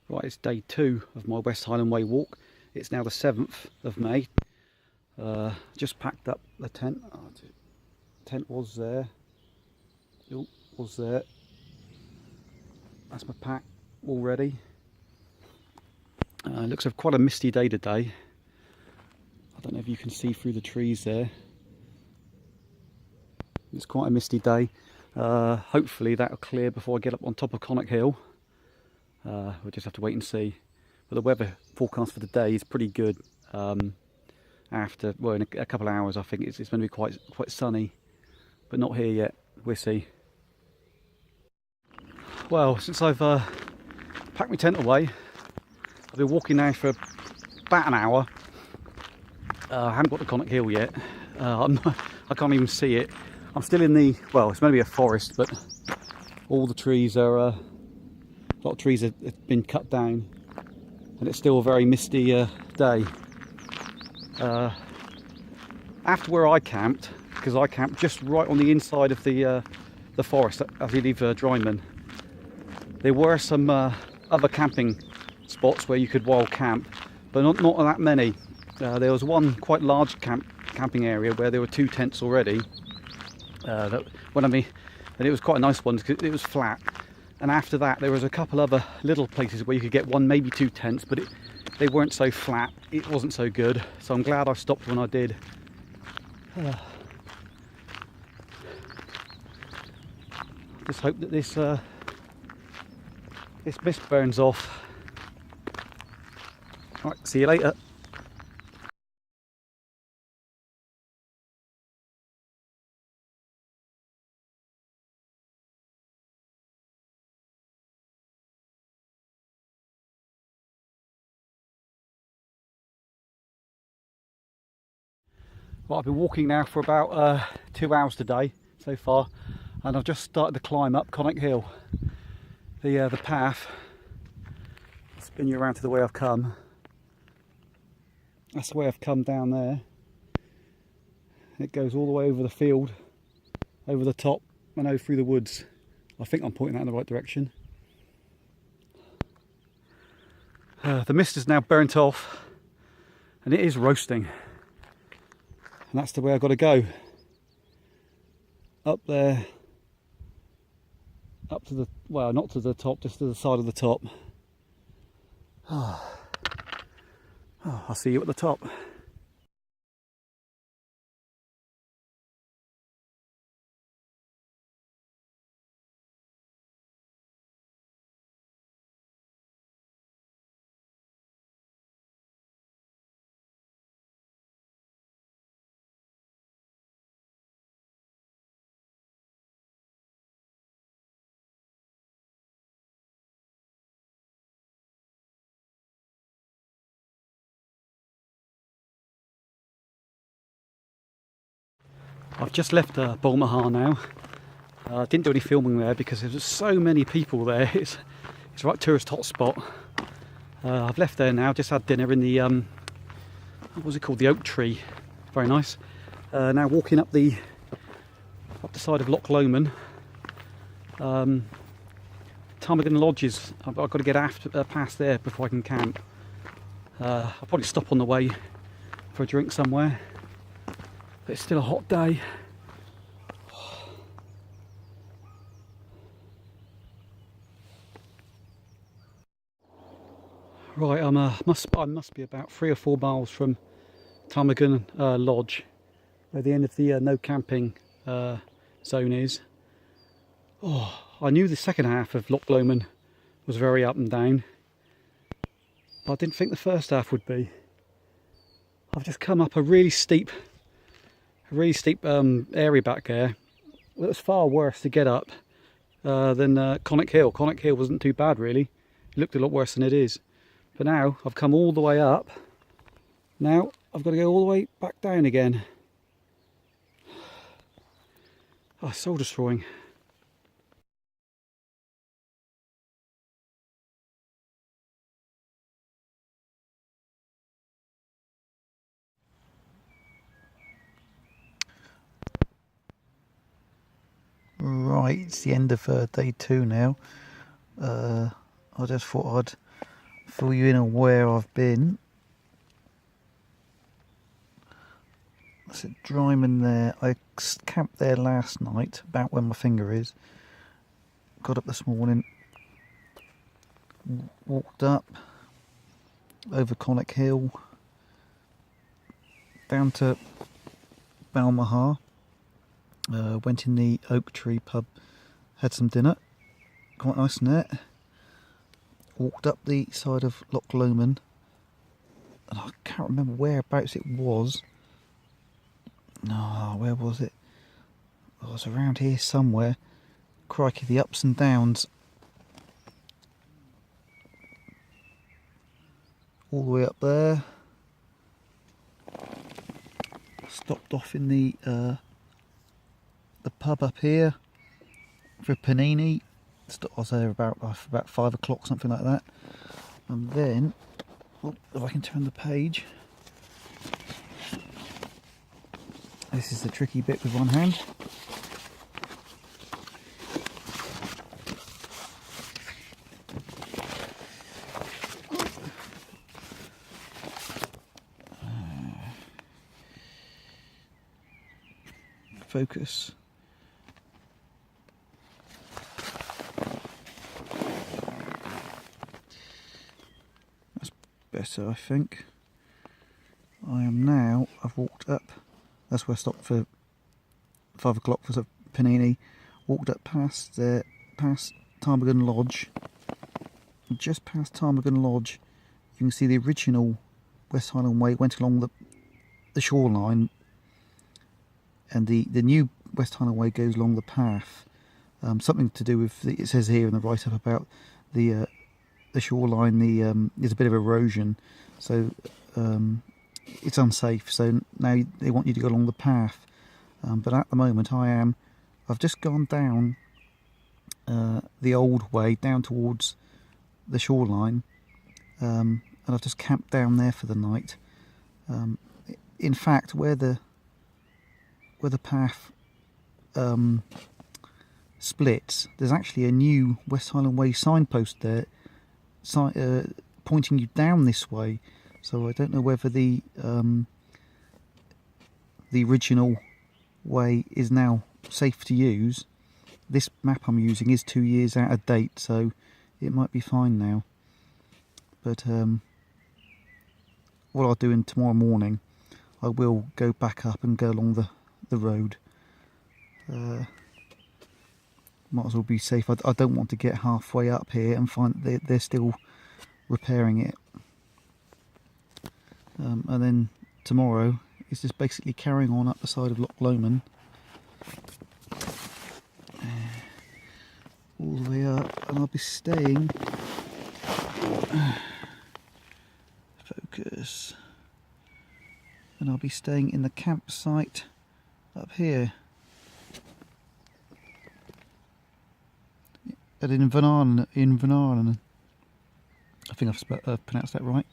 Right, it's day 2 of my West Highland Way walk. It's now the 7th of May. Just packed up the tent. Tent was there. Oh, was there. That's my pack all ready. Looks like quite a misty day today. I don't know if you can see through the trees there. It's quite a misty day. Hopefully that'll clear before I get up on top of Connacht Hill. We'll just have to wait and see. But the weather forecast for the day is pretty good. In a couple of hours I think it's going to be quite sunny, but not here yet. We'll see. Well, since I've packed my tent away, I've been walking now for about an hour. I haven't got to Connacht Hill yet. I can't even see it. I'm still in the, well, it's maybe a forest, but all the trees are, a lot of trees have been cut down, and it's still a very misty day. After where I camped, because I camped just right on the inside of the forest as you leave Drymen, there were some other camping spots where you could wild camp, but not that many. There was one quite large camping area where there were 2 tents already. And it was quite a nice one because it was flat. And after that, there was a couple other little places where you could get 1, maybe 2 tents, but they weren't so flat. It wasn't so good. So I'm glad I stopped when I did. Just hope that this mist burns off. Right, see you later. Well, I've been walking now for about 2 hours today so far, and I've just started to climb up Connacht Hill. The path, I'll spin you around to the way I've come. That's the way I've come down there. It goes all the way over the field, over the top, and over through the woods. I think I'm pointing that in the right direction. The mist is now burnt off, and it is roasting. And that's the way I've got to go. Up there, up to the, well, not to the top, just to the side of the top. Oh, I'll see you at the top. I've just left Bulmahar now. I didn't do any filming there because there's so many people there. It's a right tourist hotspot. I've left there now, just had dinner in the, what was it called, the oak tree. Very nice. Now walking up the side of Loch Lomond. Ptarmigan lodges, I've got to get past there before I can camp. I'll probably stop on the way for a drink somewhere. But it's still a hot day. Right, I must be about 3 or 4 miles from Ptarmigan Lodge, where the end of the no camping zone is. Oh, I knew the second half of Loch Lomond was very up and down, but I didn't think the first half would be. I've just come up a really steep area back there. It was far worse to get up than Connacht Hill. Connacht Hill wasn't too bad really. It looked a lot worse than it is. But now I've come all the way up. Now I've got to go all the way back down again. Oh, soul destroying. Right, it's the end of day 2 now. I just thought I'd fill you in on where I've been. That's at Drymen there. I camped there last night, about where my finger is. Got up this morning, walked up over Conic Hill, down to Balmaha, went in the Oak Tree pub, had some dinner, quite nice in there. Walked up the side of Loch Lomond, and I can't remember whereabouts it was. No, where was it? Oh, it was around here somewhere. Crikey, the ups and downs. All the way up there. Stopped off in the pub up here for a panini. I was there about 5 o'clock, something like that. And then, if I can turn the page. This is the tricky bit with one hand. Focus. That's better, I think. I've walked up. That's where I stopped for 5 o'clock for the panini. Walked up past Ptarmigan Lodge. Just past Ptarmigan Lodge, you can see the original West Highland Way went along the shoreline, and the new West Highland Way goes along the path. Something to do with it says here in the write-up about the shoreline. There's a bit of erosion, so it's unsafe. So now they want you to go along the path. But at the moment, I've just gone down the old way down towards the shoreline, and I've just camped down there for the night. In fact, where the path splits, there's actually a new West Highland Way signpost there, pointing you down this way. So I don't know whether the original way is now safe to use. This map I'm using is 2 years out of date, so it might be fine now. But what I'll do tomorrow morning, I will go back up and go along the road. Might as well be safe. I don't want to get halfway up here and find that they're still repairing it. And then tomorrow it's just basically carrying on up the side of Loch Lomond, all the way up, and I'll be staying. Focus. And I'll be staying in the campsite up here in Invernahren. I think I've pronounced that right.